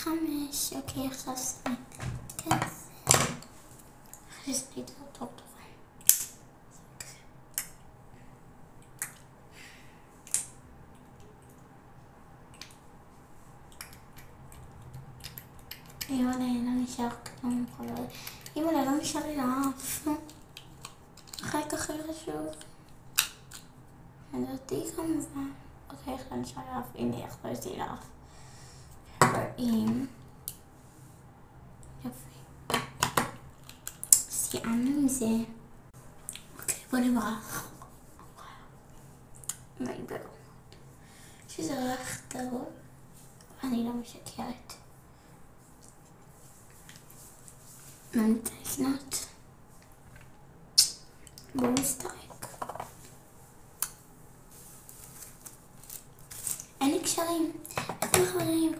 5. אוקיי, עכשיו שמים כזה. אחרי שזה יותר טוב טובה. אימא'לה, לא נשאר כלום, חברים. אימא'לה, לא נשאר לי לאף. החלק הכי חשוב. לדעתי כמובן. אוקיי, איך לא נשאר לאף? הנה, איך לא יש לי לאף. רואים. יופי. סיימנו עם זה. אוקיי, בוא נברח. מייבר. שזה ריח טוב. אני לא משקרת. מה ניתן לקנות? בואו נסתרק. אין לי קשרים. איפה חברים?